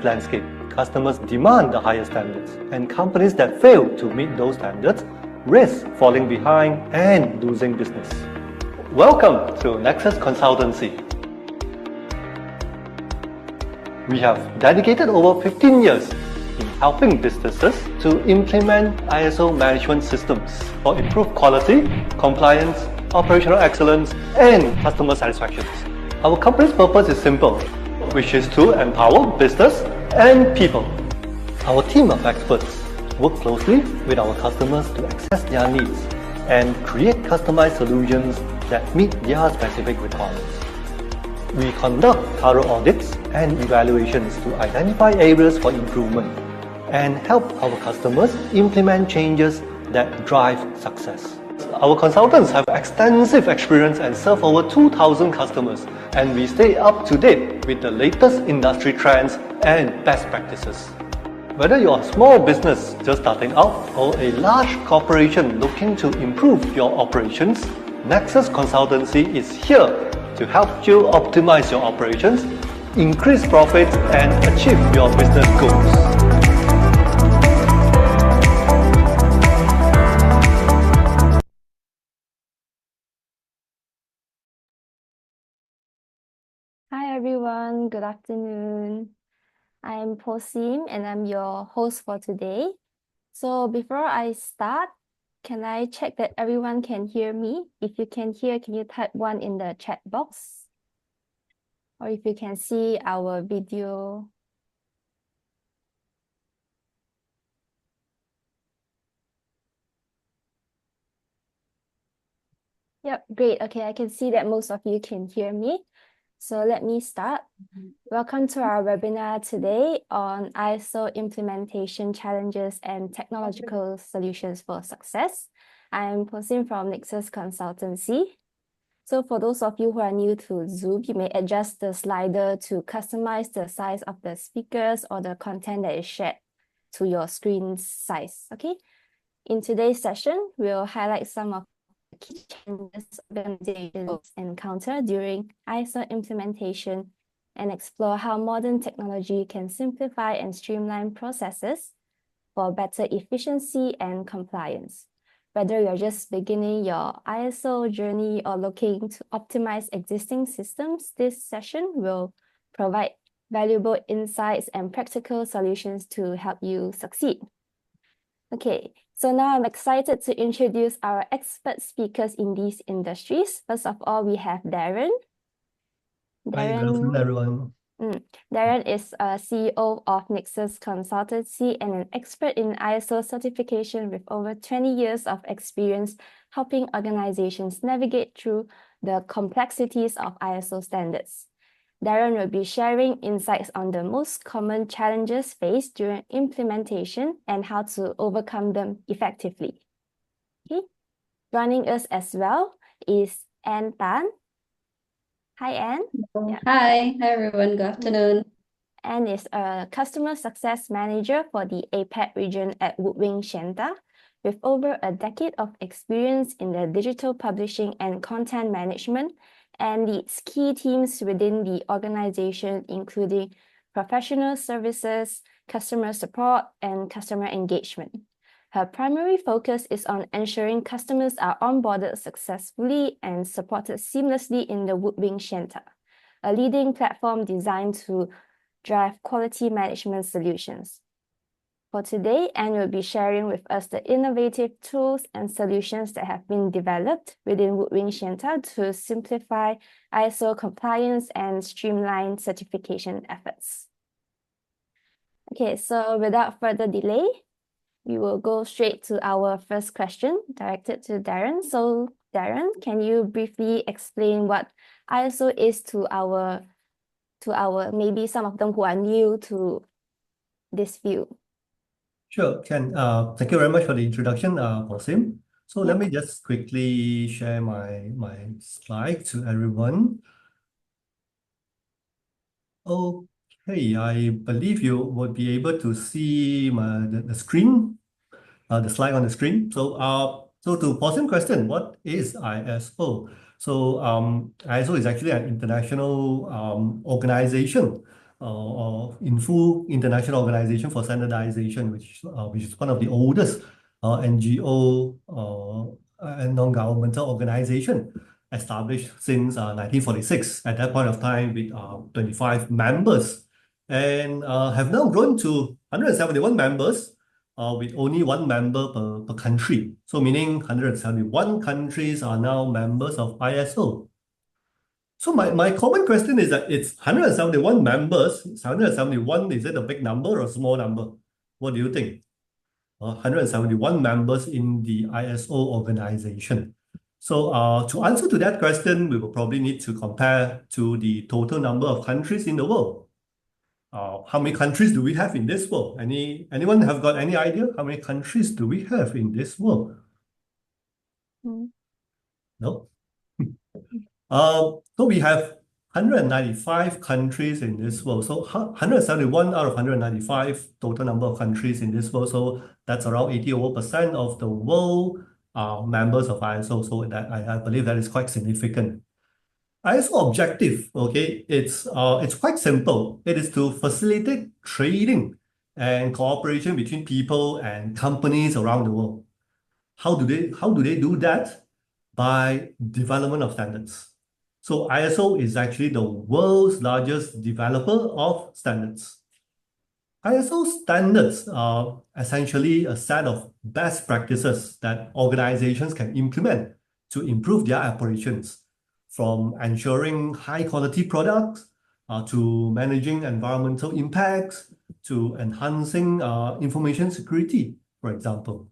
landscape. Customers demand the highest standards, and companies that fail to meet those standards risk falling behind and losing business. Welcome to Nexus Consultancy. We have dedicated over 15 years in helping businesses to implement ISO management systems for improved quality, compliance, operational excellence, and customer satisfaction. Our company's purpose is simple, which is to empower business and people. Our team of experts work closely with our customers to access their needs and create customized solutions that meet their specific requirements. We conduct thorough audits and evaluations to identify areas for improvement and help our customers implement changes that drive success. Our consultants have extensive experience and serve over 2,000 customers, and we stay up to date with the latest industry trends and best practices. Whether you're a small business just starting out or a large corporation looking to improve your operations, Nexus Consultancy is here to help you optimize your operations, increase profits, and achieve your business goals. Hi everyone, good afternoon. I'm Posim and I'm your host for today. So before I start, can I check that everyone can hear me? If you can hear, can you type 1 in the chat box? Or if you can see our video. Yep, great. Okay, I can see that most of you can hear me. So let me start. Welcome to our webinar today on ISO implementation challenges and technological solutions for success. I'm Posim from Nexus Consultancy. So for those of you who are new to Zoom, you may adjust the slider to customize the size of the speakers or the content that is shared to your screen size. Okay. In today's session, we'll highlight some of key challenges organizations encounter during ISO implementation and explore how modern technology can simplify and streamline processes for better efficiency and compliance. Whether you're just beginning your ISO journey or looking to optimize existing systems, this session will provide valuable insights and practical solutions to help you succeed. Okay, so now I'm excited to introduce our expert speakers in these industries. First of all, we have Darren. Hi, good afternoon, everyone. Darren is a CEO of Nexus Consultancy and an expert in ISO certification with over 20 years of experience helping organizations navigate through the complexities of ISO standards. Darren will be sharing insights on the most common challenges faced during implementation and how to overcome them effectively. Okay. Joining us as well is Anne Tan. Hi, Anne. Yeah. Hi everyone. Good afternoon. Anne is a customer success manager for the APAC region at Woodwing Shanta, with over a decade of experience in the digital publishing and content management, and leads key teams within the organization, including professional services, customer support, and customer engagement. Her primary focus is on ensuring customers are onboarded successfully and supported seamlessly in the Woodwing Shanta, a leading platform designed to drive quality management solutions. For today, Anne will be sharing with us the innovative tools and solutions that have been developed within Woodwing Shanta to simplify ISO compliance and streamline certification efforts. Okay, so without further delay, we will go straight to our first question directed to Darren. So Darren, can you briefly explain what ISO is to our maybe some of them who are new to this field? Sure, Ken. Thank you very much for the introduction, Posim. So let me just quickly share my slide to everyone. Okay, I believe you would be able to see the screen, the slide on the screen. So to Posim's question, what is ISO? So ISO is actually an international organization or in full International Organization for Standardization, which is one of the oldest NGO and non-governmental organization established since 1946. At that point of time, with 25 members, and have now grown to 171 members, with only one member per country. So meaning 171 countries are now members of ISO. So my common question is that it's 171 members. 171, is it a big number or a small number? What do you think? 171 members in the ISO organization. So to answer to that question, we will probably need to compare to the total number of countries in the world. How many countries do we have in this world? Anyone have got any idea how many countries do we have in this world? No? So we have 195 countries in this world. So 171 out of 195 total number of countries in this world. So that's around 80% of the world are members of ISO. So that I believe that is quite significant. ISO objective, okay, it's quite simple. It is to facilitate trading and cooperation between people and companies around the world. How do they do that? By development of standards. So ISO is actually the world's largest developer of standards. ISO standards are essentially a set of best practices that organizations can implement to improve their operations, from ensuring high quality products to managing environmental impacts to enhancing information security, for example.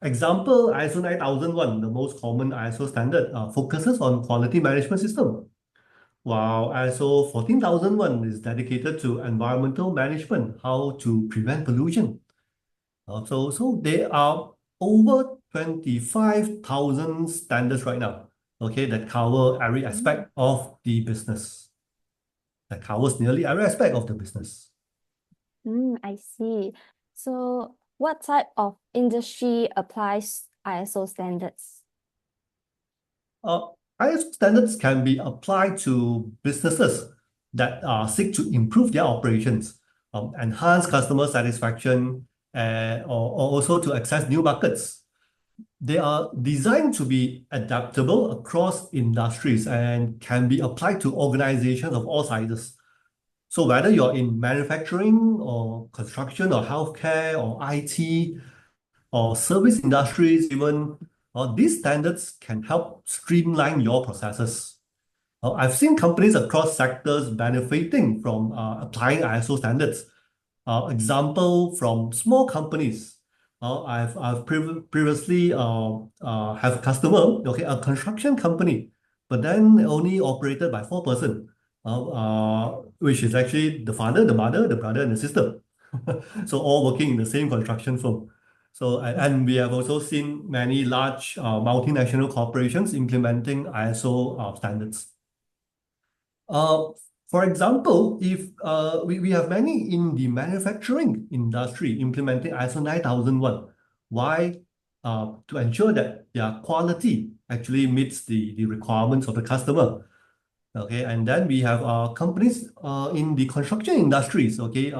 Example, ISO 9001, the most common ISO standard, focuses on quality management system, while ISO 14001 is dedicated to environmental management, how to prevent pollution. So there are over 25,000 standards right now, okay, that cover every aspect of the business. That covers nearly every aspect of the business. I see. So what type of industry applies ISO standards? ISO standards can be applied to businesses that seek to improve their operations, enhance customer satisfaction, or also to access new markets. They are designed to be adaptable across industries and can be applied to organizations of all sizes. So whether you're in manufacturing or construction or healthcare or IT or service industries even, these standards can help streamline your processes. I've seen companies across sectors benefiting from applying ISO standards. Example from small companies. I've previously have a customer, okay, a construction company, but then only operated by 4 person, which is actually the father, the mother, the brother, and the sister. So all working in the same construction firm. So and we have also seen many large multinational corporations implementing ISO standards. For example, if we have many in the manufacturing industry implementing ISO 9001. Why? To ensure that their quality actually meets the requirements of the customer. Okay, and then we have companies in the construction industries, okay,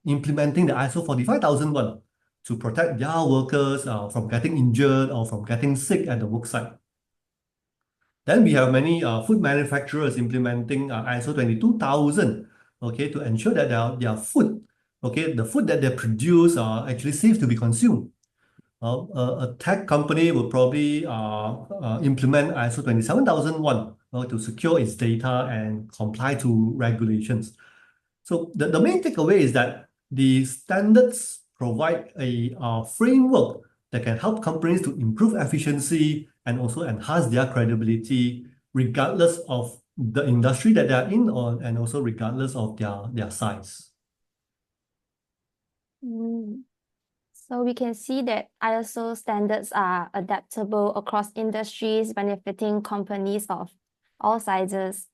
implementing the ISO 45001 to protect their workers from getting injured or from getting sick at the work site. Then we have many food manufacturers implementing ISO 22000, okay, to ensure that their food, okay, the food that they produce are actually safe to be consumed. A tech company will probably implement ISO 27001 to secure its data and comply to regulations. So the main takeaway is that the standards provide a framework that can help companies to improve efficiency and also enhance their credibility, regardless of the industry that they are in, and also regardless of their size. So we can see that ISO standards are adaptable across industries, benefiting companies of all sizes.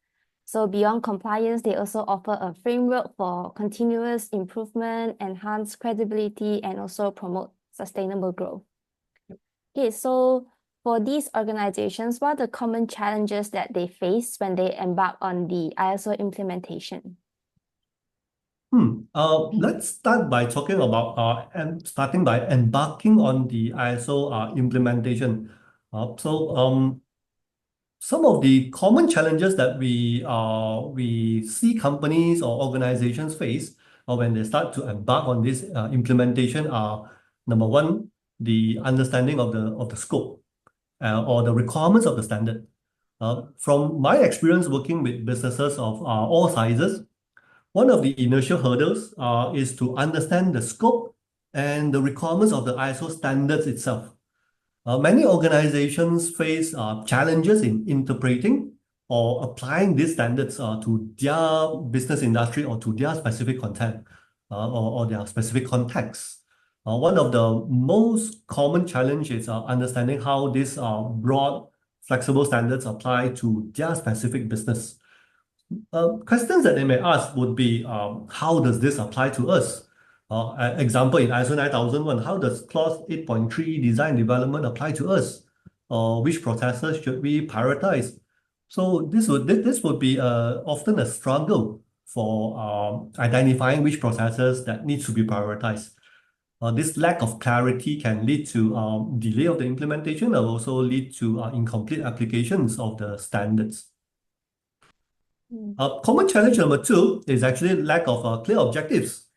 So beyond compliance, they also offer a framework for continuous improvement, enhance credibility, and also promote sustainable growth. Okay, so for these organizations, what are the common challenges that they face when they embark on the ISO implementation? Let's start by talking about and starting by embarking on the ISO implementation. Some of the common challenges that we see companies or organizations face when they start to embark on this implementation are number one, the understanding of the scope or the requirements of the standard. From my experience working with businesses of all sizes, one of the initial hurdles is to understand the scope and the requirements of the ISO standards itself. Many organizations face challenges in interpreting or applying these standards to their business industry or to their specific content or their specific context. One of the most common challenges is understanding how these broad, flexible standards apply to their specific business. Questions that they may ask would be, how does this apply to us? Example, in ISO 9001, how does clause 8.3 design development apply to us? Which processes should we prioritize? So this would be often a struggle for identifying which processes that needs to be prioritized. This lack of clarity can lead to delay of the implementation and also lead to incomplete applications of the standards. Common challenge number two is actually lack of clear objectives.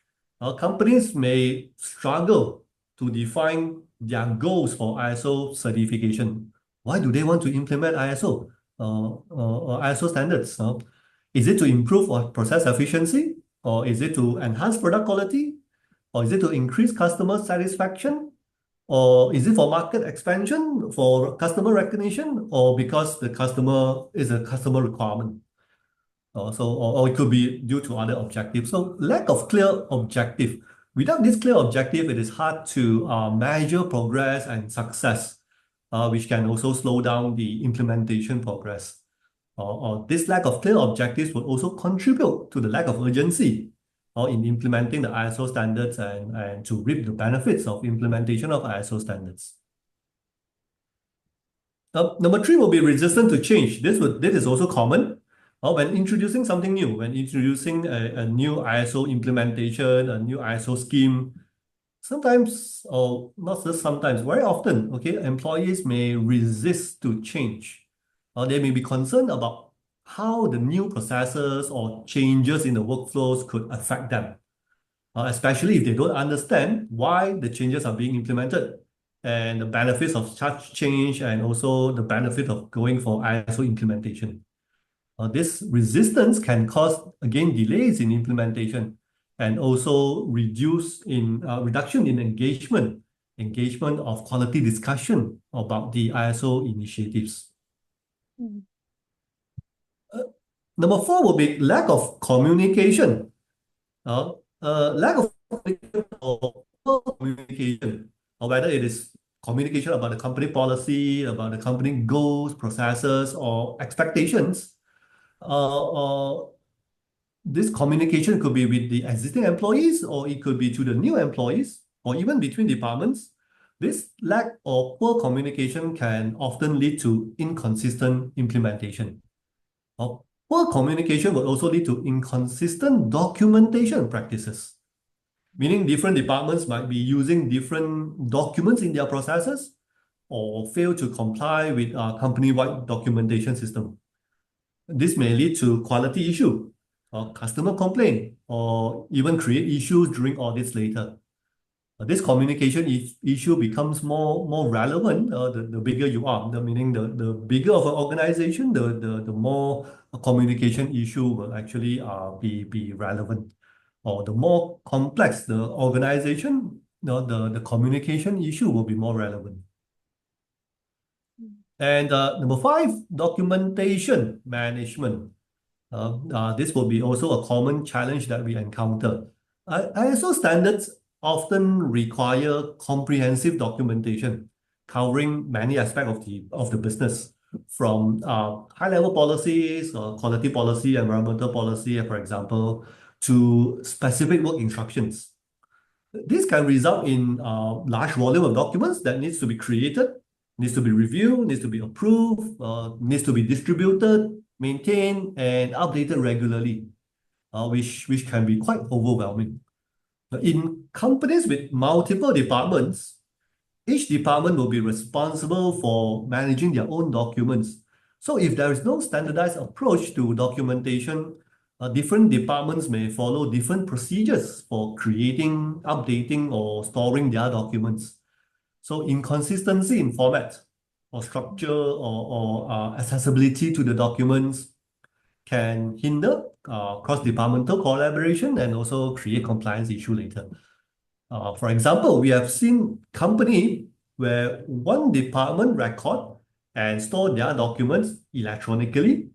Companies may struggle to define their goals for ISO certification. Why do they want to implement ISO or ISO standards? Is it to improve process efficiency, or is it to enhance product quality, or is it to increase customer satisfaction, or is it for market expansion, for customer recognition, or because the customer is a customer requirement? Or it could be due to other objectives. So lack of clear objective. Without this clear objective, it is hard to measure progress and success, which can also slow down the implementation progress. Or this lack of clear objectives will also contribute to the lack of urgency in implementing the ISO standards and to reap the benefits of implementation of ISO standards. Number three will be resistant to change. This is also common. When introducing something new, when introducing a new ISO implementation, a new ISO scheme, sometimes, or not just sometimes, very often, employees may resist to change. They may be concerned about how the new processes or changes in the workflows could affect them, especially if they don't understand why the changes are being implemented and the benefits of such change and also the benefit of going for ISO implementation. This resistance can cause, again, delays in implementation and also reduction in engagement of quality discussion about the ISO initiatives. Number four will be lack of communication. Lack of communication, or whether it is communication about the company policy, about the company goals, processes, or expectations. This communication could be with the existing employees, or it could be to the new employees, or even between departments. This lack of poor communication can often lead to inconsistent implementation. Poor communication will also lead to inconsistent documentation practices, meaning different departments might be using different documents in their processes or fail to comply with a company-wide documentation system. This may lead to quality issue, or customer complaint, or even create issues during audits later. This communication issue becomes more relevant the bigger you are. Meaning the bigger of an organization, the more a communication issue will actually be relevant. Or the more complex the organization, the communication issue will be more relevant. And number five, documentation management. This will be also a common challenge that we encounter. ISO standards often require comprehensive documentation covering many aspects of the business, from high-level policies, quality policy, environmental policy, for example, to specific work instructions. This can result in large volume of documents that needs to be created needs to be reviewed, needs to be approved, needs to be distributed, maintained, and updated regularly, which can be quite overwhelming. In companies with multiple departments, each department will be responsible for managing their own documents. So if there is no standardized approach to documentation, different departments may follow different procedures for creating, updating, or storing their documents. So inconsistency in format or structure or accessibility to the documents can hinder cross-departmental collaboration and also create compliance issue later. For example, we have seen company where one department record and store their documents electronically,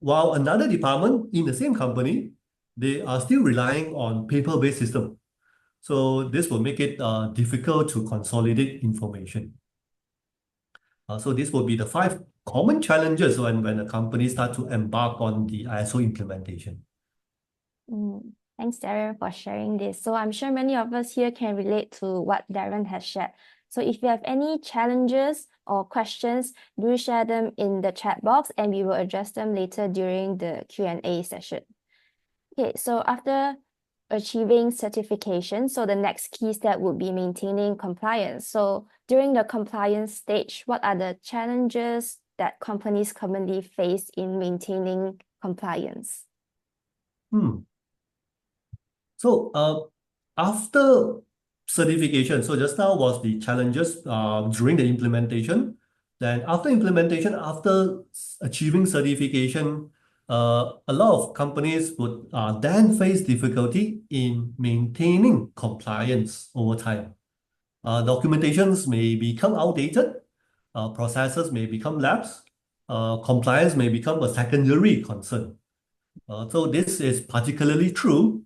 while another department in the same company, they are still relying on paper-based system. So this will make it difficult to consolidate information. So this will be the 5 common challenges when a company starts to embark on the ISO implementation. Thanks, Darren, for sharing this. So I'm sure many of us here can relate to what Darren has shared. So if you have any challenges or questions, do share them in the chat box and we will address them later during the Q&A session. Okay, so after achieving certification, so the next key step would be maintaining compliance. So during the compliance stage, what are the challenges that companies commonly face in maintaining compliance? So after certification, so just now was the challenges during the implementation. Then after implementation, after achieving certification, a lot of companies would then face difficulty in maintaining compliance over time. Documentations may become outdated, processes may become lapsed, compliance may become a secondary concern. So this is particularly true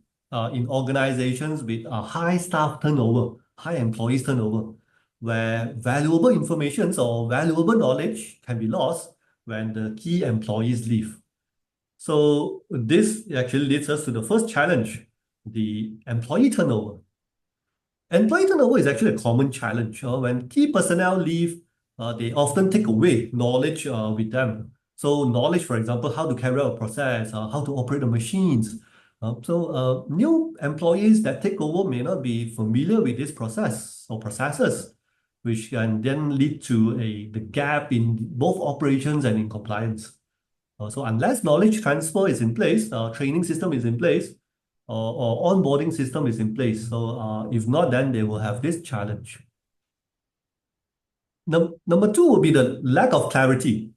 in organizations with a high staff turnover, high employees turnover, where valuable information or valuable knowledge can be lost when the key employees leave. So this actually leads us to the first challenge, the employee turnover. Employee turnover is actually a common challenge. When key personnel leave, they often take away knowledge with them. So knowledge, for example, how to carry out a process, how to operate the machines. So new employees that take over may not be familiar with this process or processes, which can then lead to the gap in both operations and in compliance. So unless knowledge transfer is in place, training system is in place, or onboarding system is in place. So if not, then they will have this challenge. Number 2 will be the lack of clarity.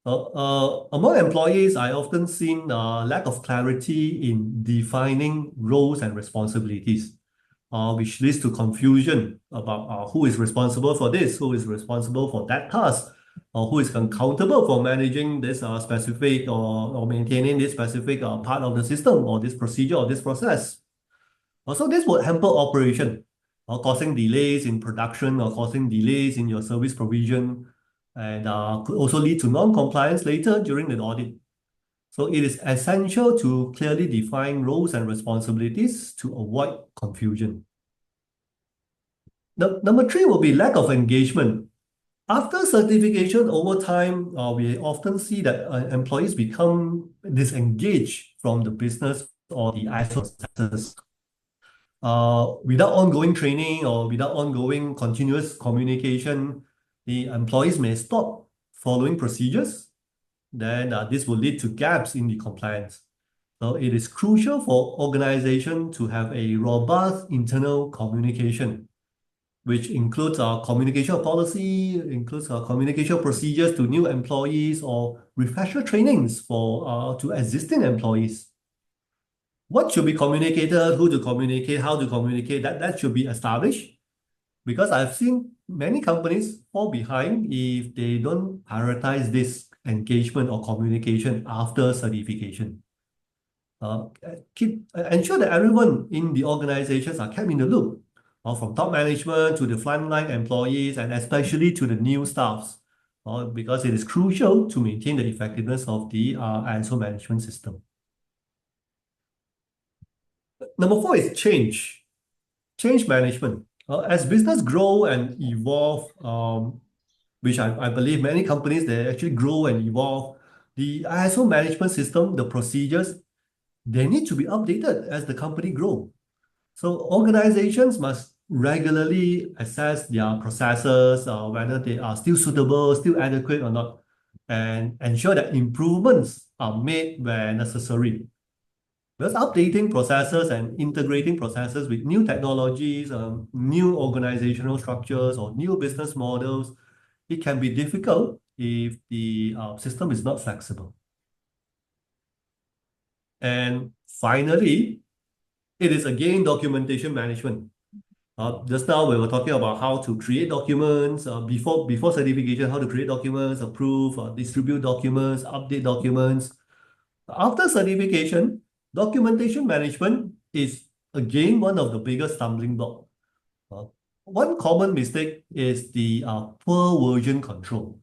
Among employees, I often seen lack of clarity in defining roles and responsibilities, which leads to confusion about who is responsible for this, who is responsible for that task, or who is accountable for managing this specific or maintaining this specific part of the system or this procedure or this process. Also, this would hamper operation, causing delays in production or causing delays in your service provision, and could also lead to non-compliance later during the audit. So it is essential to clearly define roles and responsibilities to avoid confusion. Number 3 will be lack of engagement. After certification, over time, we often see that employees become disengaged from the business or the ISO processes. Without ongoing training or without ongoing continuous communication, the employees may stop following procedures. Then this will lead to gaps in the compliance. So it is crucial for organization to have a robust internal communication, which includes our communication policy, includes our communication procedures to new employees or refresher trainings for to existing employees. What should be communicated, who to communicate, how to communicate, that should be established. Because I've seen many companies fall behind if they don't prioritize this engagement or communication after certification. Ensure that everyone in the organizations are kept in the loop, from top management to the frontline employees and especially to the new staffs, because it is crucial to maintain the effectiveness of the ISO management system. Number 4 is change management. As business grow and evolve, which I believe many companies, they actually grow and evolve. The ISO management system, the procedures, they need to be updated as the company grow. So organizations must regularly assess their processes, whether they are still suitable, still adequate or not, and ensure that improvements are made where necessary. Because updating processes and integrating processes with new technologies, new organizational structures, or new business models, it can be difficult if the system is not flexible. And finally, it is again documentation management. Just now we were talking about how to create documents before certification, how to create documents, approve, distribute documents, update documents. After certification, documentation management is again one of the biggest stumbling blocks. One common mistake is the poor version control,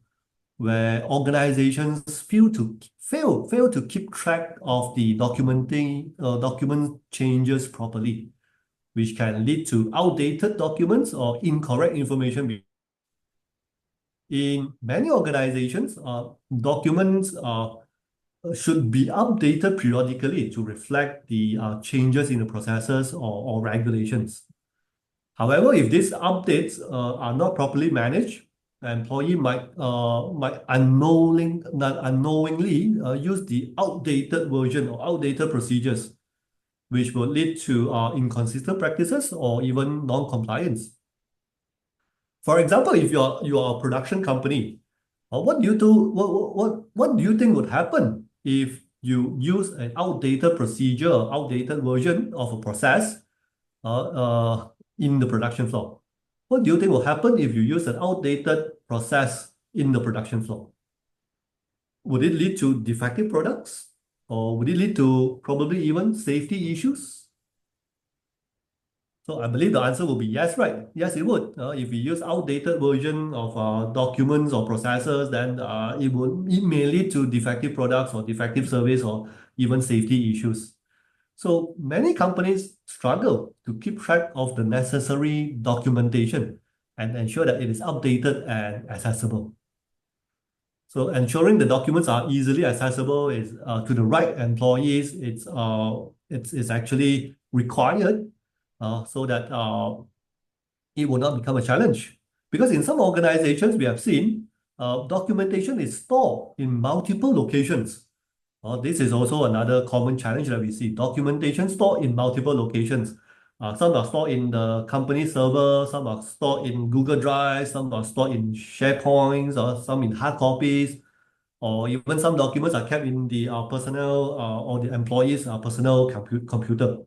where organizations fail to keep track of the document changes properly, which can lead to outdated documents or incorrect information. In many organizations, documents should be updated periodically to reflect the changes in the processes or regulations. However, if these updates are not properly managed, the employee might unknowingly use the outdated version or outdated procedures, which will lead to inconsistent practices or even non-compliance. For example, if you're a production company, what do you do? What do you think would happen if you use an outdated procedure, outdated version of a process in the production floor? What do you think will happen if you use an outdated process in the production floor? Would it lead to defective products? Or would it lead to probably even safety issues? So I believe the answer will be yes, right? Yes, it would. If we use outdated version of documents or processes, then it may lead to defective products or defective service or even safety issues. So many companies struggle to keep track of the necessary documentation and ensure that it is updated and accessible. So ensuring the documents are easily accessible is to the right employees. It's actually required so that it will not become a challenge. Because in some organizations we have seen documentation is stored in multiple locations. This is also another common challenge that we see. Documentation stored in multiple locations. Some are stored in the company server, some are stored in Google Drive, some are stored in SharePoints, or some in hard copies, or even some documents are kept in the personnel or the employees' personal computer.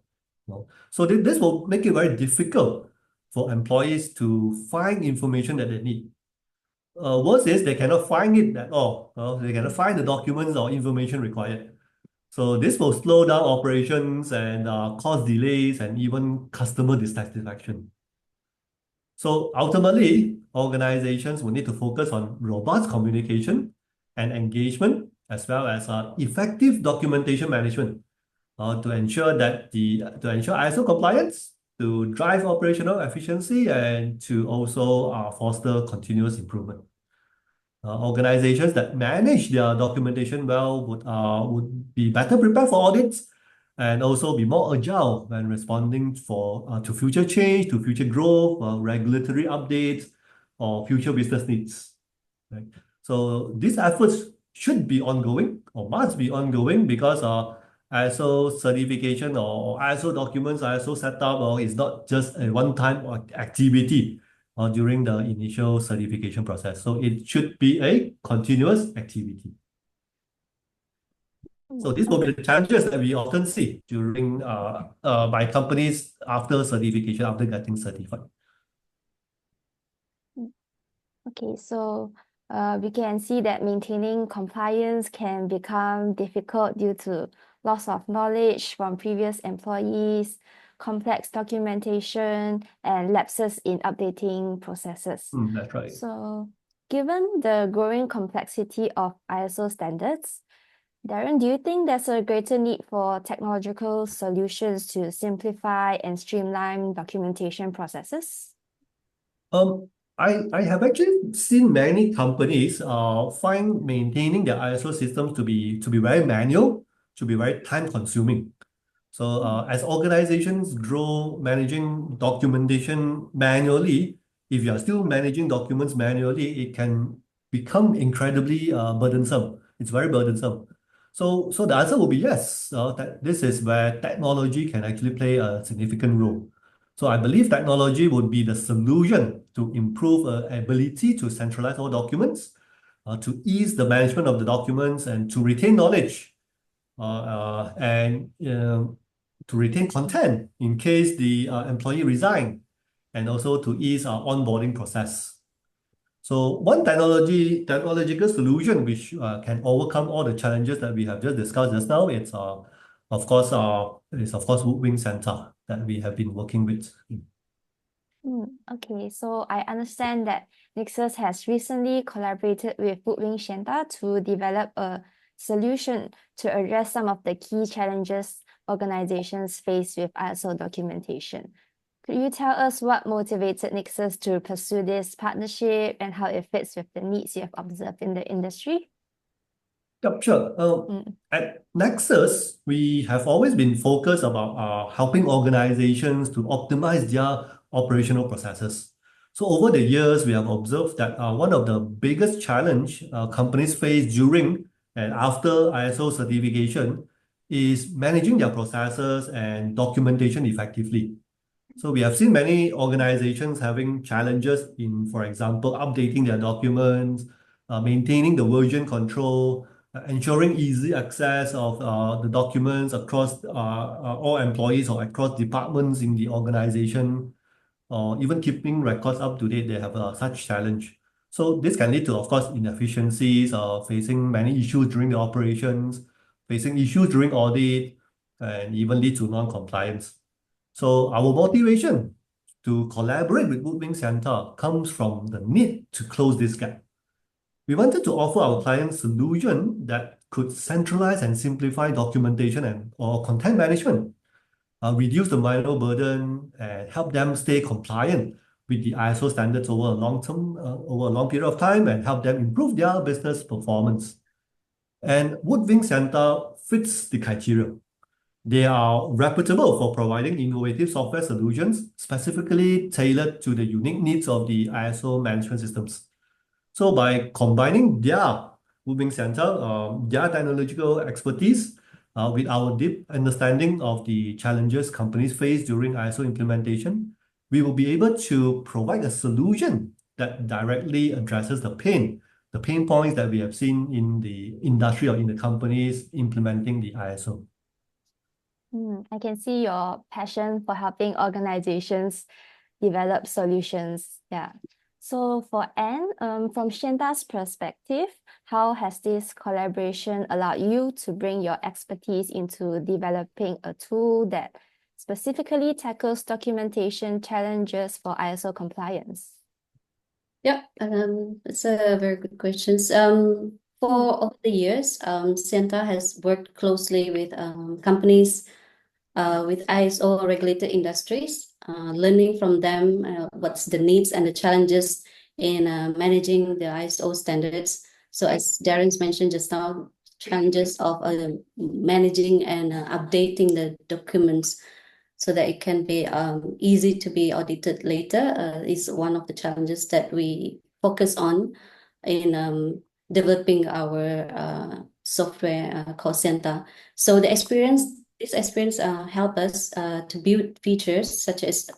So this will make it very difficult for employees to find information that they need. Worse is they cannot find it at all. They cannot find the documents or information required. So this will slow down operations and cause delays and even customer dissatisfaction. So ultimately, organizations will need to focus on robust communication and engagement, as well as effective documentation management to ensure ISO compliance, to drive operational efficiency, and to also foster continuous improvement. Organizations that manage their documentation well would be better prepared for audits and also be more agile when responding to future change, to future growth, regulatory updates, or future business needs. Right? So these efforts should be ongoing or must be ongoing because ISO certification or ISO documents, ISO setup is not just a one-time activity during the initial certification process. So it should be a continuous activity. So these will be the challenges that we often see during by companies after certification, after getting certified. Okay, so we can see that maintaining compliance can become difficult due to loss of knowledge from previous employees, complex documentation, and lapses in updating processes. That's right. So, given the growing complexity of ISO standards, Darren, do you think there's a greater need for technological solutions to simplify and streamline documentation processes? I have actually seen many companies find maintaining their ISO systems to be very manual, to be very time consuming. So as organizations grow managing documentation manually, if you are still managing documents manually, it can become incredibly burdensome. It's very burdensome. So the answer will be yes. That this is where technology can actually play a significant role. So I believe technology would be the solution to improve ability to centralize all documents, to ease the management of the documents, and to retain knowledge, and to retain content in case the employee resign, and also to ease our onboarding process. So one technological solution which can overcome all the challenges that we have just discussed just now, it's of course Woodwing Center that we have been working with. Okay, so I understand that Nexus has recently collaborated with Woodwing Shenta to develop a solution to address some of the key challenges organizations face with ISO documentation. Could you tell us what motivated Nexus to pursue this partnership and how it fits with the needs you have observed in the industry? Yep, sure. At Nexus, we have always been focused about helping organizations to optimize their operational processes. So over the years, we have observed that one of the biggest challenge companies face during and after ISO certification is managing their processes and documentation effectively. So we have seen many organizations having challenges in, for example, updating their documents, maintaining the version control, ensuring easy access of the documents across all employees or across departments in the organization, or even keeping records up to date. They have such challenge. So this can lead to, of course, inefficiencies, facing many issues during the operations, facing issues during audit, and even lead to non-compliance. So our motivation to collaborate with Woodwing Center comes from the need to close this gap. We wanted to offer our clients a solution that could centralize and simplify documentation or content management, reduce the manual burden, and help them stay compliant with the ISO standards over a long period of time, and help them improve their business performance. And Woodwing Center fits the criteria. They are reputable for providing innovative software solutions specifically tailored to the unique needs of the ISO management systems. So by combining their Woodwing Center, their technological expertise, with our deep understanding of the challenges companies face during ISO implementation, we will be able to provide a solution that directly addresses the pain points that we have seen in the industry or in the companies implementing the ISO. I can see your passion for helping organizations develop solutions. Yeah. So for Anne, from Shenta's perspective, how has this collaboration allowed you to bring your expertise into developing a tool that specifically tackles documentation challenges for ISO compliance? Yeah, it's a very good question. For over the years, Center has worked closely with companies with ISO regulated industries, learning from them what's the needs and the challenges in managing the ISO standards. So as Darren's mentioned just now, challenges of managing and updating the documents so that it can be easy to be audited later is one of the challenges that we focus on in developing our software called Center. So this experience help us to build features such as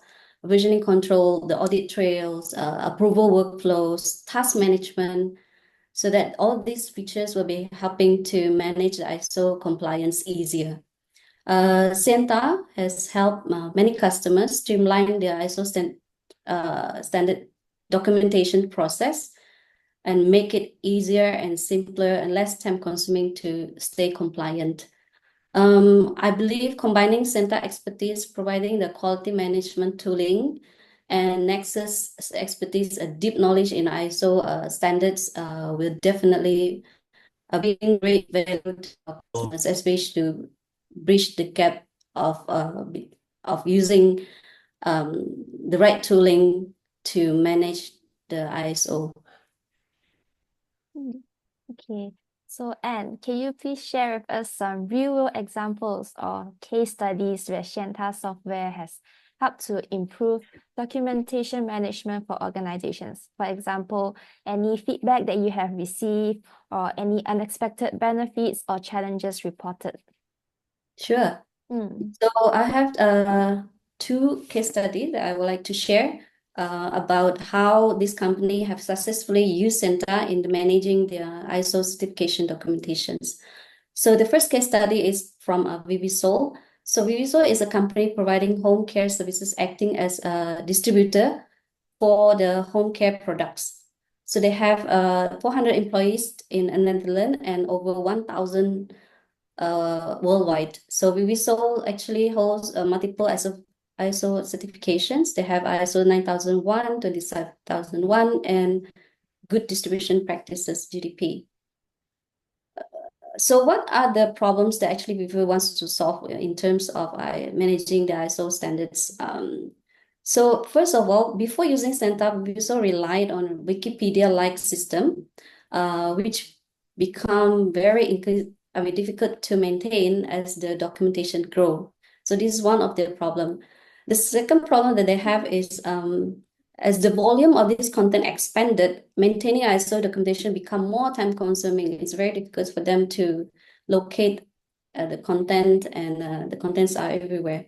versioning control, the audit trails, approval workflows, task management, so that all these features will be helping to manage the ISO compliance easier. Center has helped many customers streamline their ISO standard documentation process and make it easier and simpler and less time consuming to stay compliant. I believe combining Center expertise, providing the quality management tooling, and Nexus expertise, a deep knowledge in ISO standards will definitely be great value to our customers, especially to bridge the gap of using the right tooling to manage the ISO. Okay. So, Anne, can you please share with us some real-world examples or case studies where Shanta software has helped to improve documentation management for organizations? For example, any feedback that you have received or any unexpected benefits or challenges reported? Sure. So I have two case studies that I would like to share about how this company have successfully used Senta in managing their ISO certification documentations. So the first case study is from Vivisol. So Vivisol is a company providing home care services, acting as a distributor for the home care products. So they have 400 employees in the Netherlands and over 1,000 worldwide. So Vivisol actually holds multiple ISO certifications. They have ISO 9001, 27001, and Good Distribution Practices, GDP. So what are the problems that actually Vivo wants to solve in terms of managing the ISO standards? So first of all, before using Senta, Vivo relied on a Wikipedia-like system, which become very difficult to maintain as the documentation grow. So this is one of the problem. The second problem that they have is as the volume of this content expanded, maintaining ISO documentation become more time consuming. It's very difficult for them to locate the content, and the contents are everywhere.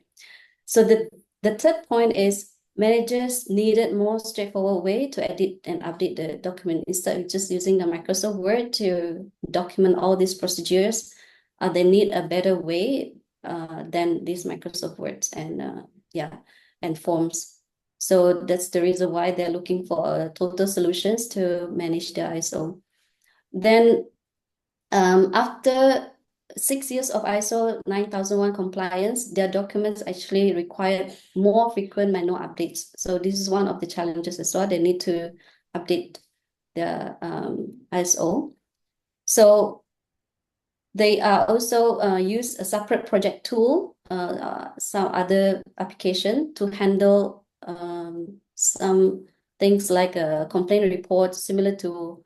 So the third point is managers needed more straightforward way to edit and update the document instead of just using the Microsoft Word to document all these procedures. They need a better way than these Microsoft Words and forms. So that's the reason why they're looking for total solutions to manage the ISO. Then after 6 years of ISO 9001 compliance, their documents actually require more frequent manual updates. So this is one of the challenges as well. They need to update the ISO. So they are also use a separate project tool, some other application to handle some things like a complaint report similar to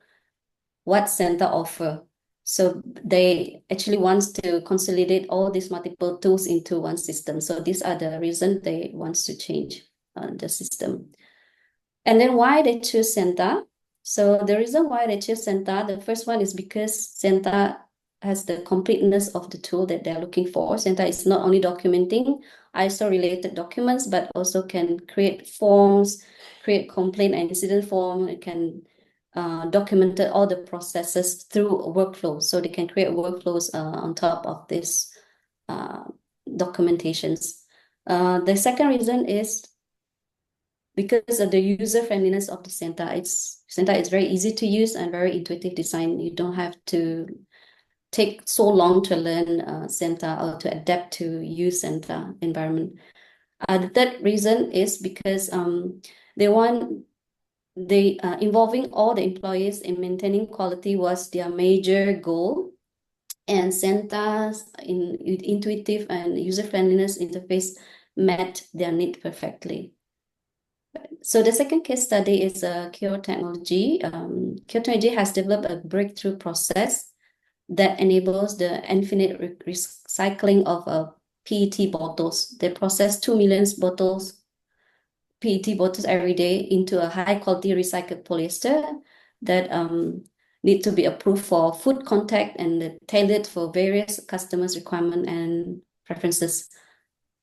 what Senta offer. So they actually wants to consolidate all these multiple tools into one system. So these are the reasons they wants to change the system. And then why they choose Senta? So the reason why they choose Senta, the first one is because Senta has the completeness of the tool that they're looking for. Senta is not only documenting ISO-related documents, but also can create forms, create complaint and incident form. It can document all the processes through workflows. So they can create workflows on top of this documentations. The second reason is because of the user friendliness of the Senta. Senta is very easy to use and very intuitive design. You don't have to take so long to learn Senta or to adapt to use Senta environment. The third reason is because involving all the employees in maintaining quality was their major goal, and Senta's intuitive and user friendliness interface met their need perfectly. So the second case study is Cure Technology. Cure Technology has developed a breakthrough process that enables the infinite recycling of PET bottles. They process 2 million PET bottles every day into a high quality recycled polyester that need to be approved for food contact and tailored for various customers' requirements and preferences.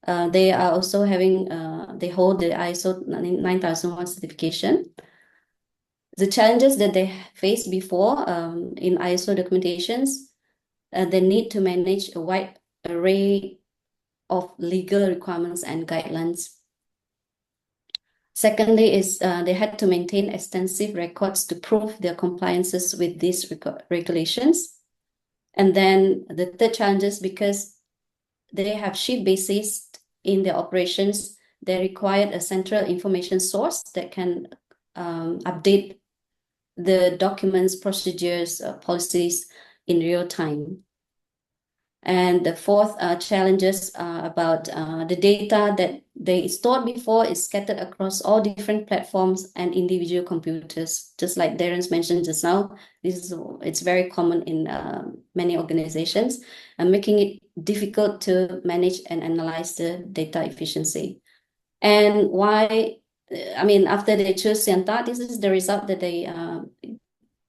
They are also they hold the ISO 9001 certification. The challenges that they faced before in ISO documentations, they need to manage a wide array of legal requirements and guidelines. Secondly is they had to maintain extensive records to prove their compliances with these regulations. And then the third challenge is because they have shift basis in their operations, they required a central information source that can update the documents, procedures, policies in real time. And the fourth challenges about the data that they stored before is scattered across all different platforms and individual computers. Just like Darren's mentioned just now, it's very common in many organizations, and making it difficult to manage and analyze the data efficiency. And why? I mean, after they chose Sienta, this is the result that they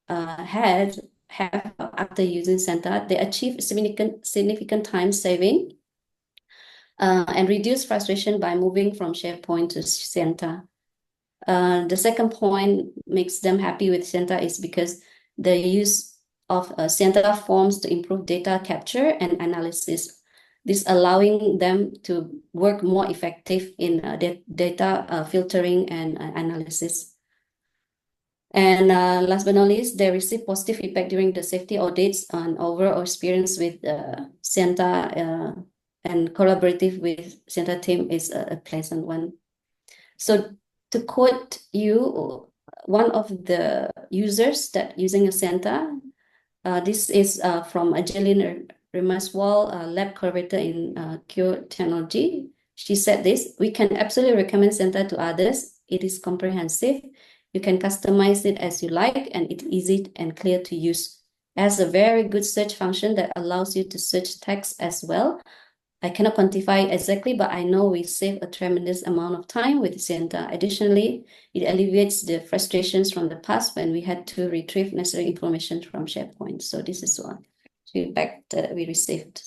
have after using Sienta. They achieve significant time saving and reduce frustration by moving from SharePoint to Sienta. The second point makes them happy with Sienta is because the use of Sienta forms to improve data capture and analysis. This allowing them to work more effective in data filtering and analysis. And last but not least, they receive positive feedback during the safety audits and overall experience with Sienta and collaborative with Sienta team is a pleasant one. So to quote you, one of the users that using a Sienta, this is from Angeline Remaswal, lab collaborator in Cure Technology. She said this: "We can absolutely recommend Sienta to others. It is comprehensive. You can customize it as you like, and it's easy and clear to use. It has a very good search function that allows you to search text as well. I cannot quantify exactly, but I know we save a tremendous amount of time with Sienta. Additionally, it alleviates the frustrations from the past when we had to retrieve necessary information from SharePoint." So this is one feedback that we received.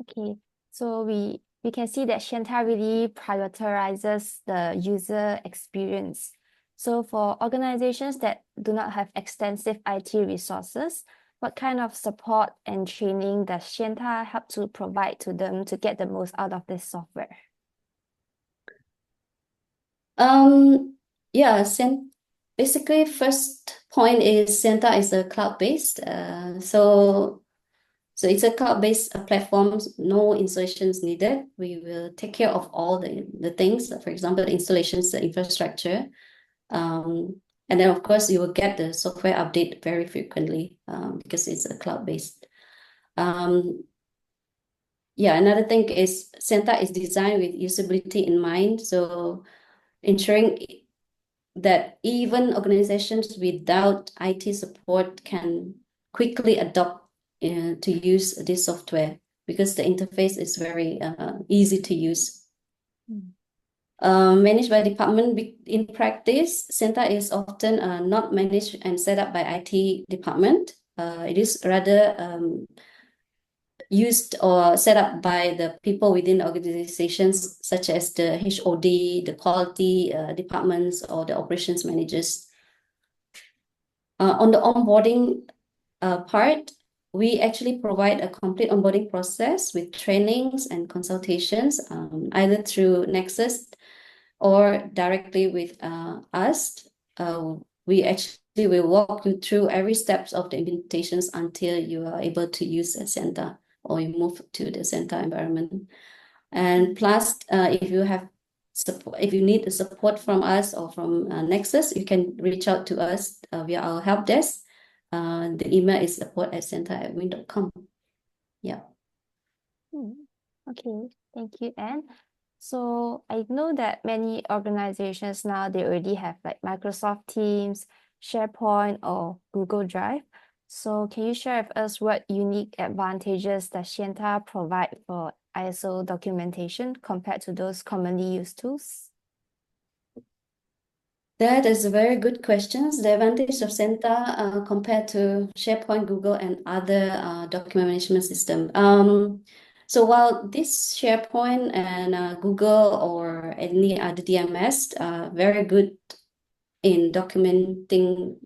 Okay, so we can see that Sienta really prioritizes the user experience. So for organizations that do not have extensive IT resources, what kind of support and training does Sienta help to provide to them to get the most out of this software? Yeah, basically first point is Sienta is a cloud-based. So it's a cloud-based platform, no installations needed. We will take care of all the things, for example, the installations, the infrastructure. And then, of course, you will get the software update very frequently because it's a cloud-based. Yeah, another thing is Sienta is designed with usability in mind. So ensuring that even organizations without IT support can quickly adopt to use this software because the interface is very easy to use. Managed by department. In practice, Sienta is often not managed and set up by IT department. It is rather used or set up by the people within organizations, such as the HOD, the quality departments, or the operations managers. On the onboarding part, we actually provide a complete onboarding process with trainings and consultations, either through Nexus or directly with us. We actually will walk you through every steps of the implementations until you are able to use a Sienta or you move to the Sienta environment. And plus, if you have support, if you need the support from us or from Nexus, you can reach out to us via our help desk. The email is support@sienta@win.com. Yeah. Okay, thank you, Anne. So I know that many organizations now, they already have like Microsoft Teams, SharePoint, or Google Drive. So can you share with us what unique advantages does Sienta provide for ISO documentation compared to those commonly used tools? That is a very good question. The advantage of Sienta compared to SharePoint, Google, and other document management system. So while this SharePoint and Google or any other DMS are very good in documenting,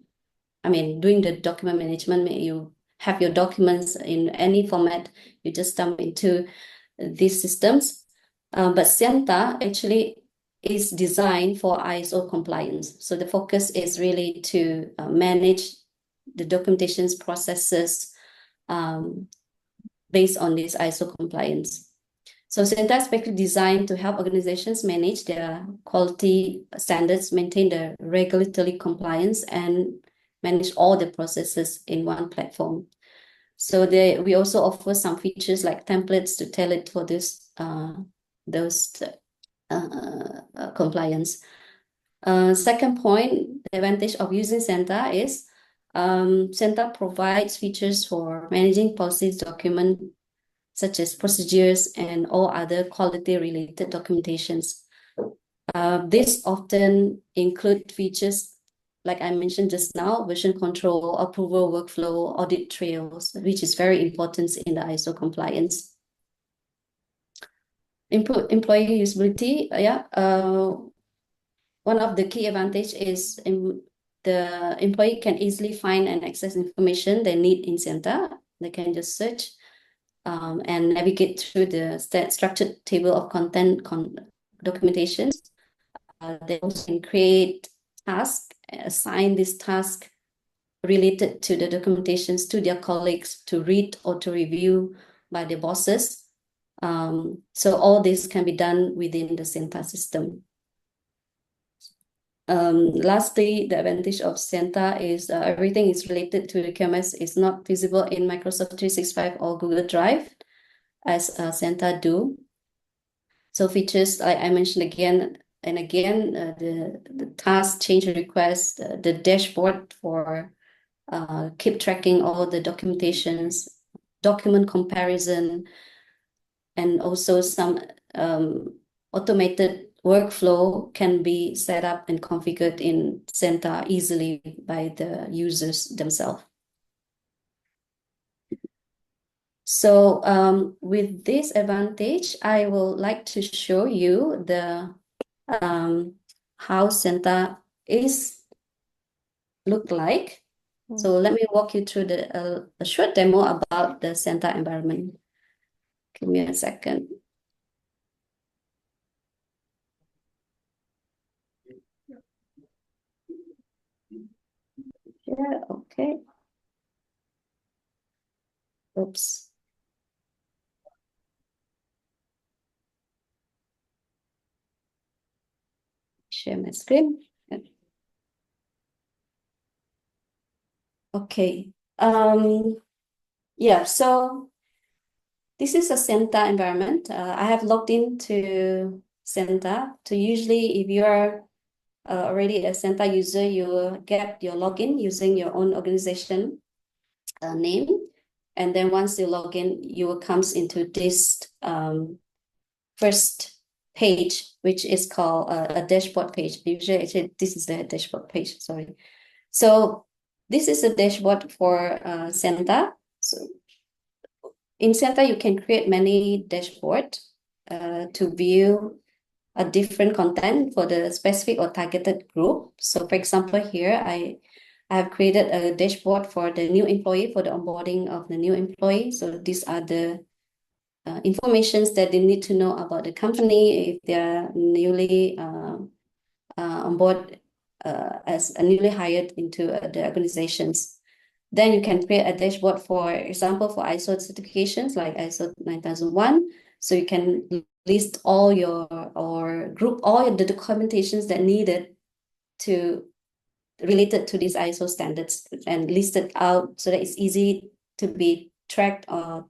I mean, doing the document management, you have your documents in any format, you just dump into these systems. But Sienta actually is designed for ISO compliance. So the focus is really to manage the documentation's processes based on this ISO compliance. So Sienta is basically designed to help organizations manage their quality standards, maintain the regulatory compliance, and manage all the processes in one platform. So we also offer some features like templates to tailor for this those compliance. Second point, the advantage of using Senta is Senta provides features for managing policies document such as procedures and all other quality-related documentations. This often include features like I mentioned just now, version control, approval workflow, audit trails, which is very important in the ISO compliance. Employee usability, one of the key advantage is the employee can easily find and access information they need in Senta. They can just search and navigate through the structured table of content documentation. They also can create tasks, assign this task related to the documentations to their colleagues to read or to review by their bosses. So all this can be done within the Senta system. Lastly, the advantage of Senta is everything is related to the QMS is not visible in Microsoft 365 or Google Drive as Senta do. So features like I mentioned again and again, the task change request, the dashboard for keep tracking all the documentations, document comparison, and also some automated workflow can be set up and configured in Senta easily by the users themselves. So with this advantage, I would like to show you the how Senta is look like. So let me walk you through a short demo about the Senta environment. Give me a second. Yeah, okay. Oops. Share my screen. Okay. Yeah, so this is a Senta environment. I have logged into Senta. So usually if you are already a Senta user, you get your login using your own organization name. And then once you log in, you will come into this first page, which is called a dashboard page. Usually, actually, this is the dashboard page, sorry. So this is a dashboard for Senta. So in Senta, you can create many dashboards to view a different content for the specific or targeted group. So for example, here I have created a dashboard for the new employee, for the onboarding of the new employee. So these are the informations that they need to know about the company if they are newly on board as a newly hired into the organizations. Then you can create a dashboard, for example, for ISO certifications like ISO 9001. So you can list all your or group all the documentations that needed to related to these ISO standards and listed out so that it's easy to be tracked or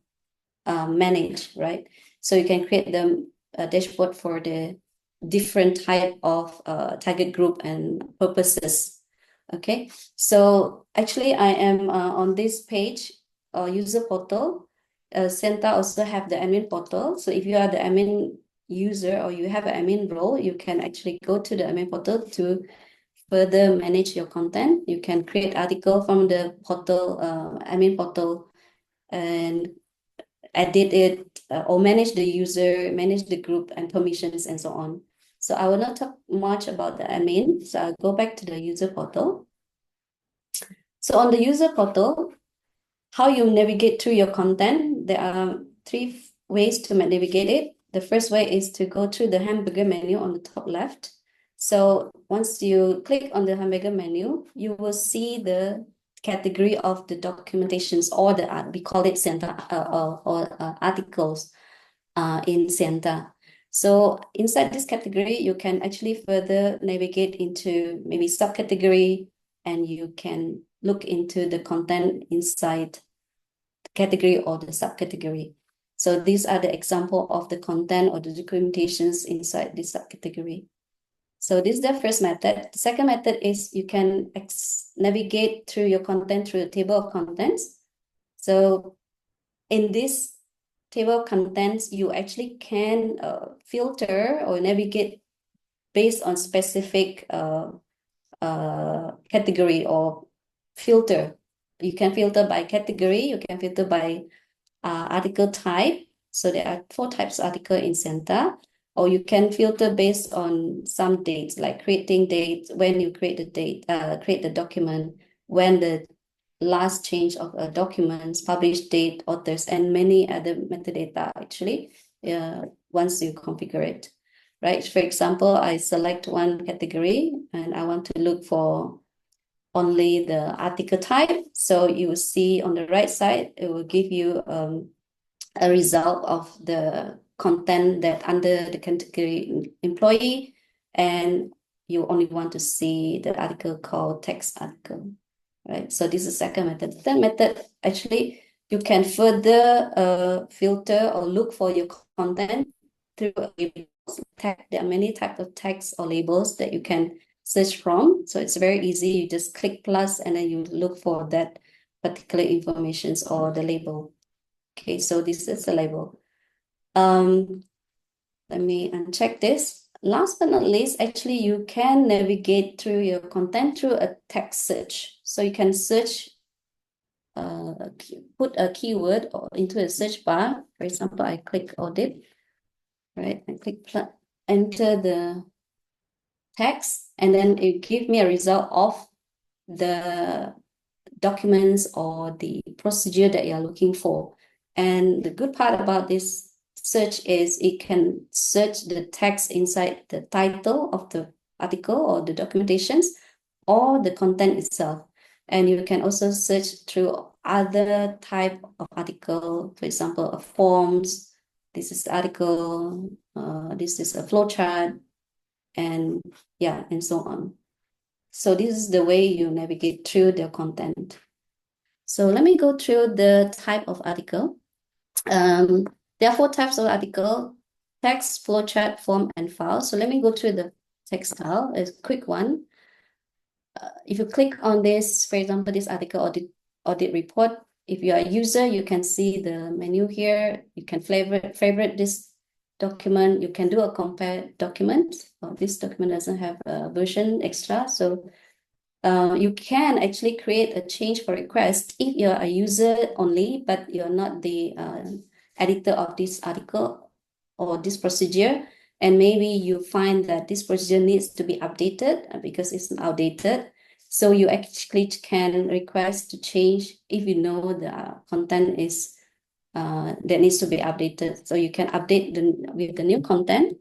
managed, right? So you can create a dashboard for the different type of target group and purposes. Okay, so actually I am on this page, user portal. Senta also have the admin portal. So if you are the admin user or you have an admin role, you can actually go to the admin portal to further manage your content. You can create article from the portal, admin portal, and edit it or manage the user, manage the group and permissions and so on. So I will not talk much about the admin. So I'll go back to the user portal. So on the user portal, how you navigate through your content, there are 3 ways to navigate it. The first way is to go through the hamburger menu on the top left. So once you click on the hamburger menu, you will see the category of the documentations or we call it Senta or articles in Senta. So inside this category, you can actually further navigate into maybe subcategory, and you can look into the content inside the category or the subcategory. So these are the example of the content or the documentations inside this subcategory. So this is the first method. The second method is you can navigate through your content through a table of contents. So in this table of contents, you actually can filter or navigate based on specific category or filter. You can filter by category, you can filter by article type. So there are 4 types of article in Senta, or you can filter based on some dates, like creating date, when you create the date, create the document, when the last change of a documents, published date, authors, and many other metadata actually, once you configure it, right? For example, I select one category and I want to look for only the article type. So you will see on the right side, it will give you a result of the content that under the category employee, and you only want to see the article called text article, right? So this is the second method. The third method, actually, you can further filter or look for your content through labels. There are many types of tags or labels that you can search from. So it's very easy. You just click plus and then you look for that particular information or the label. Okay, so this is the label. Let me uncheck this. Last but not least, actually, you can navigate through your content through a text search. So you can search, put a keyword or into a search bar. For example, I click audit, right? I click enter the text, and then it gives me a result of the documents or the procedure that you're looking for. And the good part about this search is it can search the text inside the title of the article or the documentations or the content itself. And you can also search through other type of article, for example, forms. This is the article, this is a flowchart, and yeah, and so on. So this is the way you navigate through the content. So let me go through the type of article. There are 4 types of article: text, flowchart, form, and file. So let me go through the text style, a quick one. If you click on this, for example, this article audit report, if you are a user, you can see the menu here. You can favorite this document. You can do a compare document. This document doesn't have a version extra. So you can actually create a change for request if you're a user only, but you're not the editor of this article or this procedure. And maybe you find that this procedure needs to be updated because it's outdated. So you actually can request to change if you know the content is that needs to be updated. So you can update with the new content,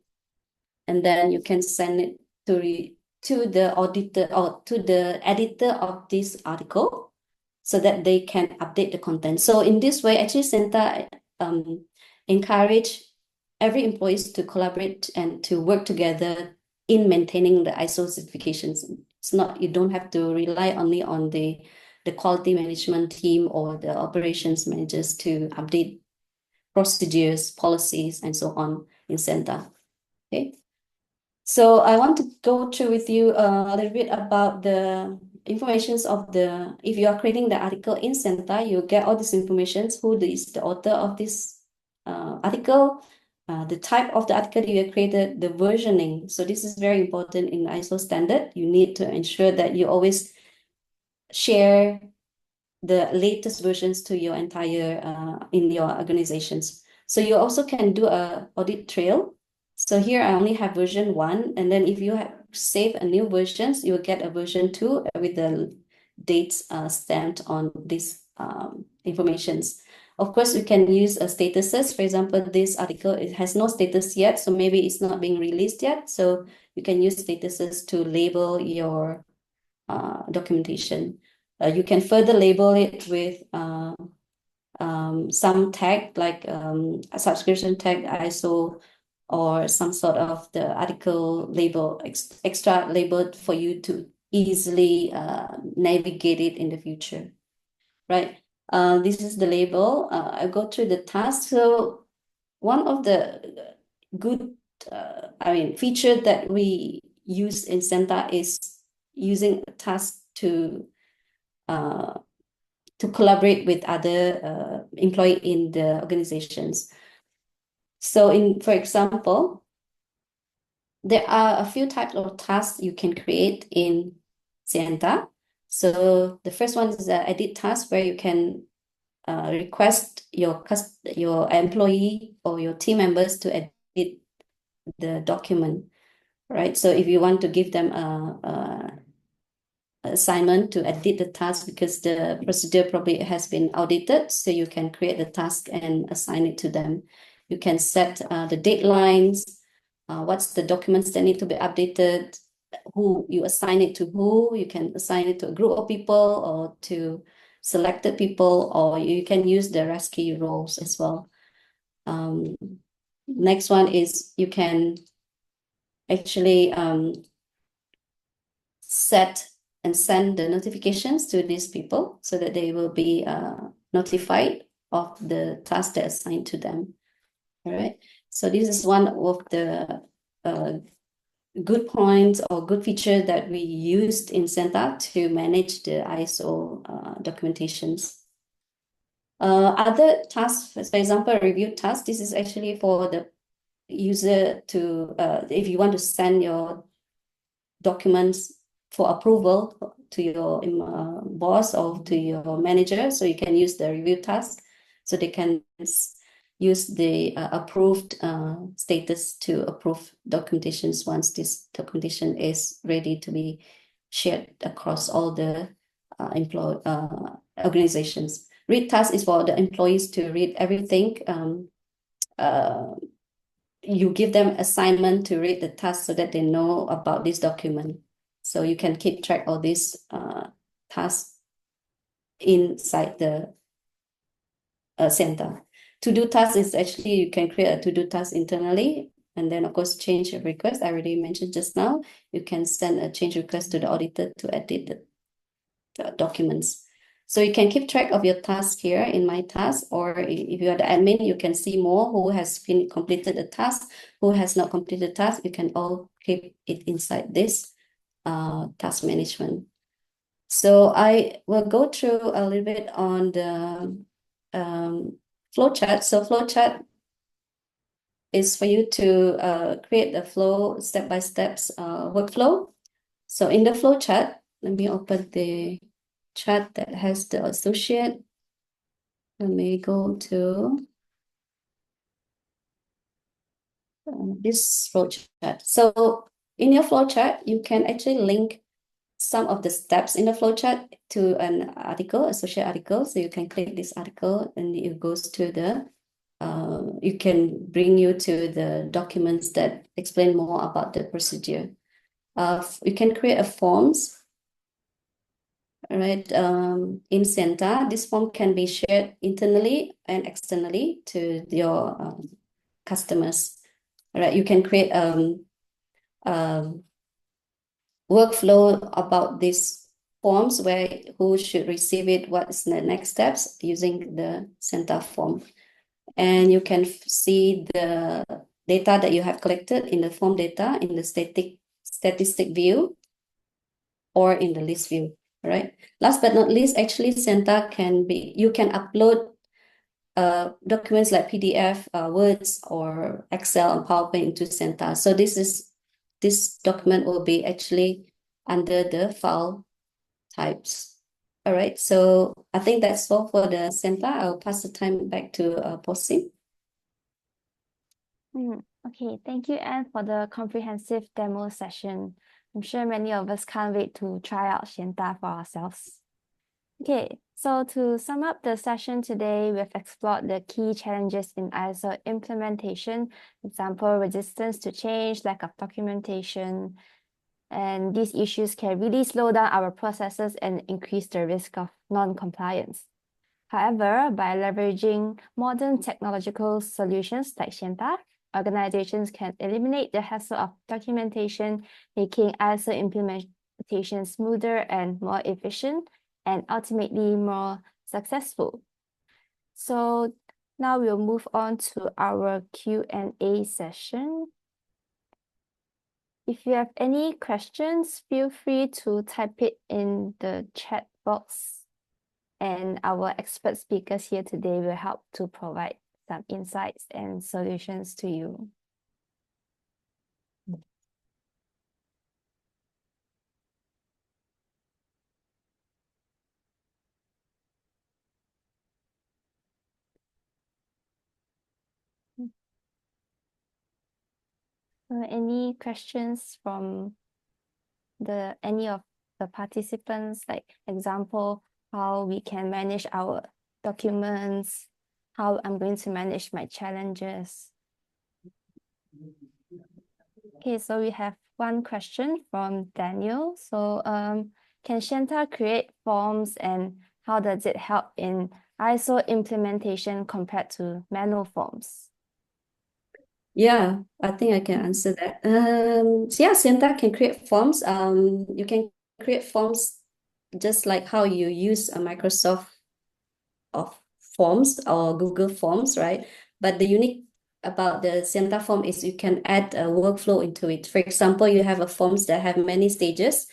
and then you can send it to the auditor or to the editor of this article so that they can update the content. So in this way, actually, Senta encourage every employees to collaborate and to work together in maintaining the ISO certifications. It's not, you don't have to rely only on the quality management team or the operations managers to update procedures, policies, and so on in Senta. Okay. So I want to go through with you a little bit about the informations of if you are creating the article in Senta, you get all this information, who is the author of this article, the type of the article you have created, the versioning. So this is very important in ISO standard. You need to ensure that you always share the latest versions to your entire, in your organizations. So you also can do a audit trail. So here I only have version 1, and then if you save a new versions, you will get a version 2 with the dates stamped on these informations. Of course, you can use statuses. For example, this article, it has no status yet, so maybe it's not being released yet. So you can use statuses to label your documentation. You can further label it with some tag like a subscription tag, ISO, or some sort of the article label, extra labeled for you to easily navigate it in the future, right? This is the label. I go through the task. So one of the good, feature that we use in Senta is using a task to collaborate with other employee in the organizations. So for example, there are a few types of tasks you can create in Senta. So the first one is the edit task, where you can request your employee or your team members to edit the document, right? So if you want to give them a assignment to edit the task because the procedure probably has been outdated, so you can create the task and assign it to them. You can set the deadlines, what's the documents that need to be updated, who you assign it to who. You can assign it to a group of people or to selected people, or you can use the rescue roles as well. Next one is you can actually set and send the notifications to these people so that they will be notified of the task that assigned to them. All right. So this is one of the good points or good feature that we used in Senta to manage the ISO documentations. Other tasks, for example, review task. This is actually for the user to, if you want to send your documents for approval to your boss or to your manager, so you can use the review task, so they can use the approved status to approve documentations once this documentation is ready to be shared across all the organizations. Read task is for the employees to read everything. You give them assignment to read the task so that they know about this document. So you can keep track of these tasks inside the center. To-do task is actually, you can create a to-do task internally, and then of course change a request. I already mentioned just now, you can send a change request to the auditor to edit the documents. So you can keep track of your task here in My Task, or if you are the admin, you can see more who has completed the task, who has not completed the task. You can all keep it inside this task management. So I will go through a little bit on the flowchart. So flowchart is for you to create a flow step-by-step workflow. So in the flowchart, let me open the chart that has the associate. Let me go to this flowchart. So in your flowchart, you can actually link some of the steps in the flowchart to an article, associate article. So you can click this article and it goes to the, you can bring you to the documents that explain more about the procedure. You can create a forms. All right, in Senta, this form can be shared internally and externally to your customers. All right, you can create workflow about these forms, where who should receive it, what's the next steps using the Senta form. And you can see the data that you have collected in the form data in the statistic view or in the list view. All right. Last but not least, actually Senta you can upload documents like PDF, Words, or Excel and PowerPoint into Senta. So this document will be actually under the file types. All right, so I think that's all for the Senta. I'll pass the time back to Posim. Okay, thank you, Anne, for the comprehensive demo session. I'm sure many of us can't wait to try out Senta for ourselves. Okay, so to sum up the session today, we've explored the key challenges in ISO implementation, for example, resistance to change, lack of documentation, and these issues can really slow down our processes and increase the risk of non-compliance. However, by leveraging modern technological solutions like Senta, organizations can eliminate the hassle of documentation, making ISO implementation smoother and more efficient, and ultimately more successful. So now we'll move on to our Q&A session. If you have any questions, feel free to type it in the chat box, and our expert speakers here today will help to provide some insights and solutions to you. Any questions from any of the participants, like example, how we can manage our documents, how I'm going to manage my challenges? Okay, so we have one question from Daniel. So can Shanta create forms, and how does it help in ISO implementation compared to manual forms? Yeah, I think I can answer that. So yeah, Sienta can create forms. You can create forms just like how you use a Microsoft of Forms or Google Forms, right? But the unique about the Sienta form is you can add a workflow into it. For example, you have a forms that have many stages.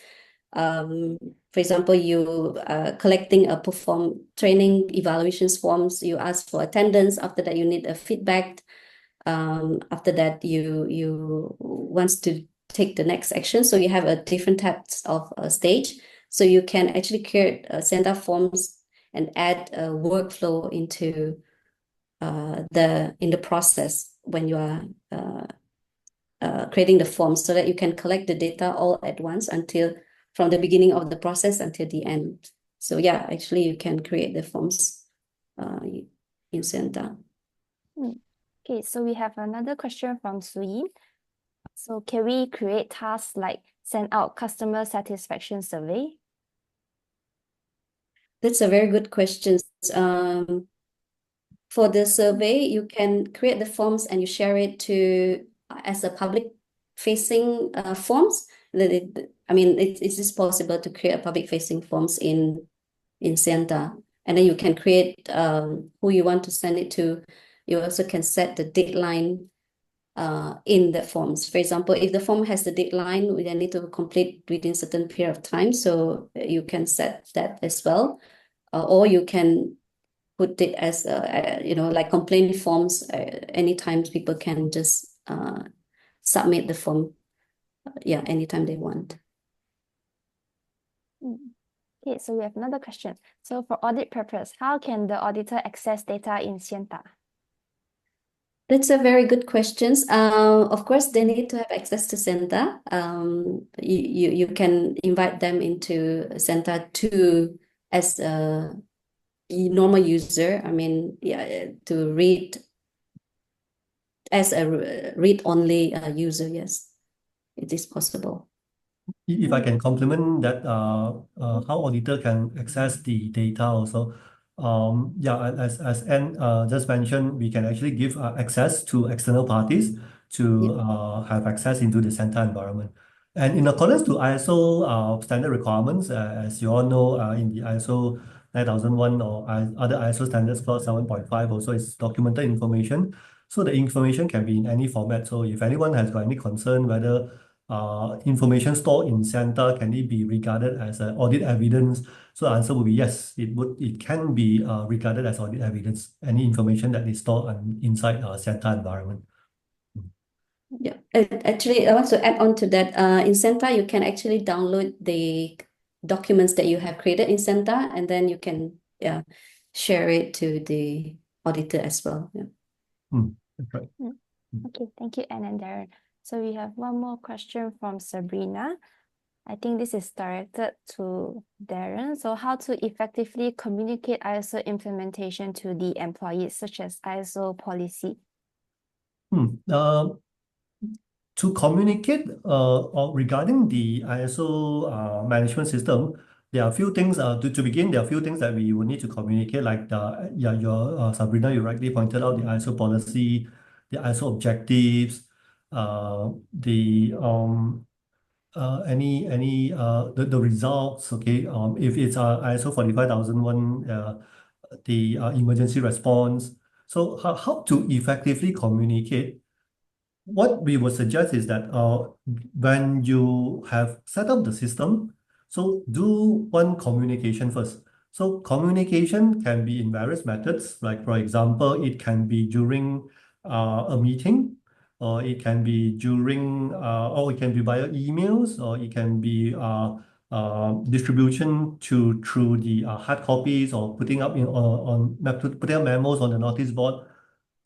For example, you collecting a perform training evaluations forms, you ask for attendance. After that, you need a feedback. After that, you wants to take the next action. So you have a different types of stage. So you can actually create Sienta forms and add a workflow into in the process when you are creating the forms, so that you can collect the data all at once until from the beginning of the process until the end. So yeah, actually you can create the forms in Sienta. Okay, so we have another question from Suyin. So can we create tasks like send out customer satisfaction survey? That's a very good question. For the survey, you can create the forms and you share it to as a public facing forms. I mean, it is possible to create a public facing forms in Sienta, and then you can create who you want to send it to. You also can set the deadline in the forms. For example, if the form has the deadline, we then need to complete within certain period of time. So you can set that as well, or you can put it as like complaint forms. Anytime people can just submit the form, anytime they want. Okay, so we have another question. So for audit purpose, how can the auditor access data in Sienta? That's a very good question. Of course, they need to have access to Sienta. You can invite them into Sienta to as a normal user. I mean, to read as a read-only user. Yes, it is possible. If I can complement that, how auditor can access the data also. As Anne just mentioned, we can actually give access to external parties to have access into the center environment. And in accordance to ISO standard requirements, as you all know, in the ISO 9001 or other ISO standards clause 7.5 also is documented information. So the information can be in any format. So if anyone has got any concern whether information stored in Sienta, can it be regarded as audit evidence? So the answer would be yes, it can be regarded as audit evidence, any information that is stored inside Sienta environment. Yeah, actually, I want to add on to that. In Sienta, you can actually download the documents that you have created in Sienta, and then you can share it to the auditor as well. That's right. Okay, thank you, Anne and Darren. So we have one more question from Sabrina. I think this is directed to Darren. So how to effectively communicate ISO implementation to the employees, such as ISO policy? To communicate regarding the ISO management system, there are a few things to begin. There are a few things that we will need to communicate, like your Sabrina, you rightly pointed out the ISO policy, the ISO objectives, the the results, okay, if it's ISO 45001, the emergency response. So how to effectively communicate. What we would suggest is that when you have set up the system, so do one communication first. So communication can be in various methods, like for example, it can be during a meeting, or it can be during, or it can be via emails, or it can be distribution through the hard copies, or putting up putting up memos on the notice board.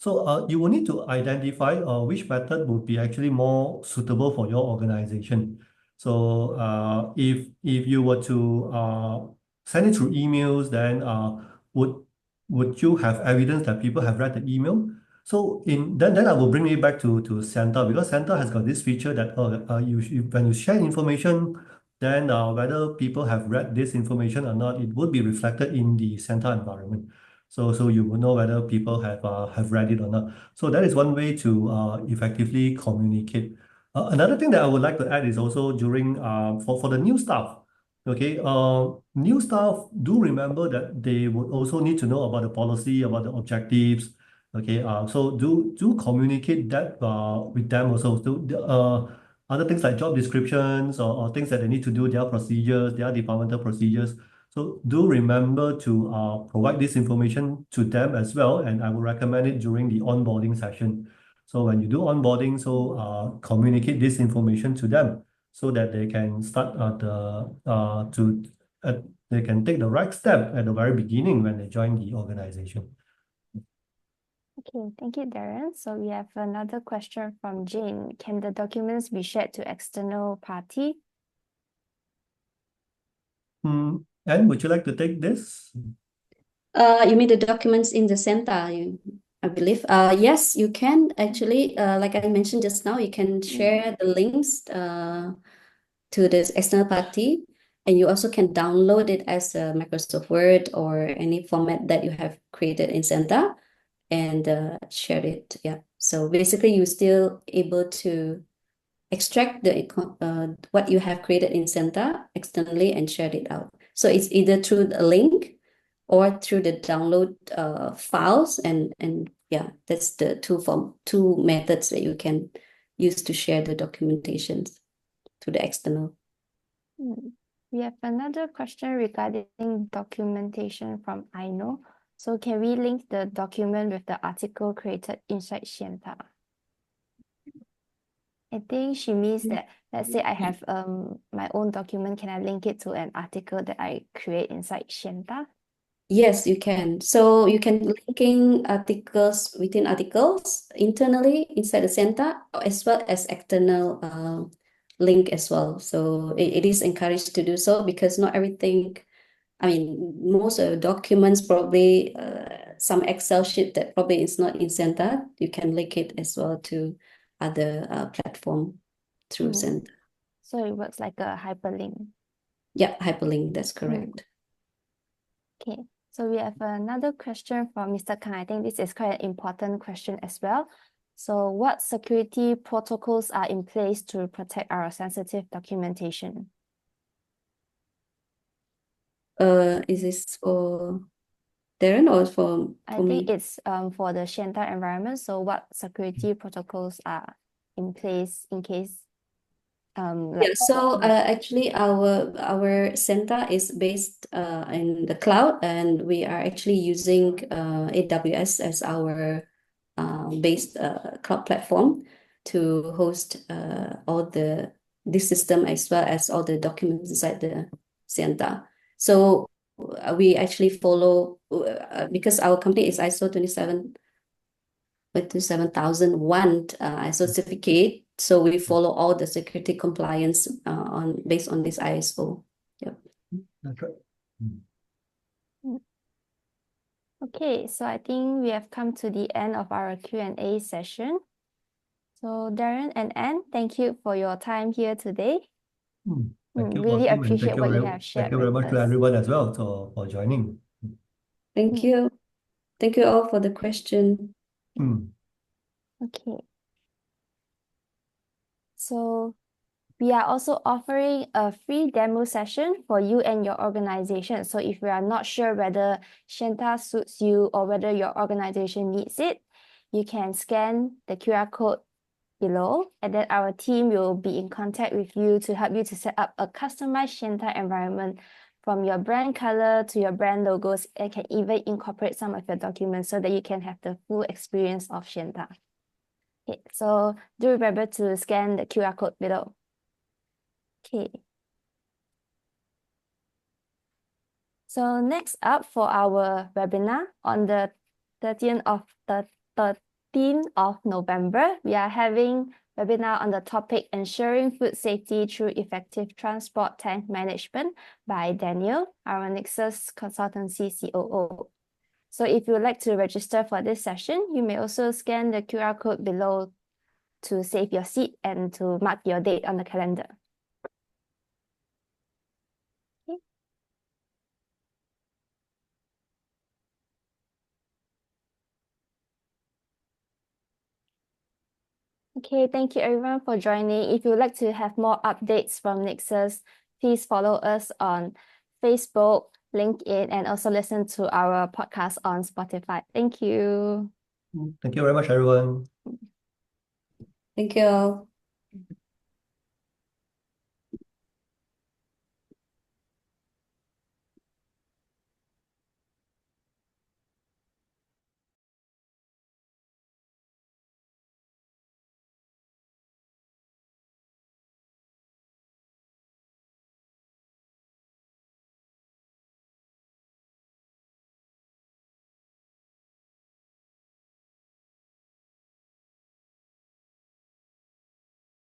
So you will need to identify which method would be actually more suitable for your organization. So if you were to send it through emails, then would you have evidence that people have read the email? So then I will bring it back to Santa, because Santa has got this feature that when you share information, then whether people have read this information or not, it would be reflected in the Santa environment. So you will know whether people have read it or not. So that is one way to effectively communicate. Another thing that I would like to add is also during for the new staff. Okay, new staff, do remember that they would also need to know about the policy, about the objectives. Okay, so do communicate that with them also. So other things like job descriptions, or things that they need to do, their procedures, their departmental procedures. So do remember to provide this information to them as well, and I would recommend it during the onboarding session. So when you do onboarding, so communicate this information to them so that they can start they can take the right step at the very beginning when they join the organization. Okay, thank you, Darren. So we have another question from Jane. Can the documents be shared to external party? And would you like to take this? You mean the documents in the center, I believe. Yes, you can actually, like I mentioned just now, you can share the links to the external party, and you also can download it as a Microsoft Word or any format that you have created in Center and share it. Yeah. So basically, you're still able to extract what you have created in Center externally and share it out. So it's either through a link or through the download files, and yeah, that's the two methods that you can use to share the documentations to the external. We have another question regarding documentation from Aino. So can we link the document with the article created inside Xienta? I think she means that, let's say I have my own document, can I link it to an article that I create inside Xienta? Yes, you can. So you can linking articles within articles internally inside the center, as well as external link as well. So it is encouraged to do so, because not everything, I mean, most of the documents probably some Excel sheet that probably is not in center, you can link it as well to other platform through center. So it works like a hyperlink. Yeah, hyperlink, that's correct. Okay. So we have another question from Mr. Kang. I think this is quite an important question as well. So what security protocols are in place to protect our sensitive documentation? Is this for Darren or for I me? think it's for the Xienta environment. So what security protocols are in place in case Yeah, so actually our center is based in the cloud, and we are actually using AWS as our based cloud platform to host all this system, as well as all the documents inside the center. So we actually follow because our company is ISO 27001 ISO certificate. So we follow all the security compliance based on this ISO. Yep. That's right. Okay, so I think we have come to the end of our Q&A session. So Darren and Anne, thank you for your time here today. Thank you, Really Joaquim, and appreciate what you have thank shared you very with much to us. everyone as well for joining. Thank you. Thank you all for the question. Okay. So We are also offering a free demo session for you and your organization. So if you are not sure whether Shanta suits you or whether your organization needs it, you can scan the QR code below, and then our team will be in contact with you to help you to set up a customized Shanta environment from your brand color to your brand logos, and can even incorporate some of your documents so that you can have the full experience of Shanta. Okay, so do remember to scan the QR code below. Okay. So next up for our webinar on the 13th of November, we are having webinar on the topic ensuring food safety through effective transport tank management by Daniel, our Nexus Consultancy COO. So if you would like to register for this session, you may also scan the QR code below to save your seat and to mark your date on the calendar. Okay, thank you everyone for joining. If you would like to have more updates from Nexus, please follow us on Facebook, LinkedIn, and also listen to our podcast on Spotify. Thank you. Thank you very much, everyone. Thank you all.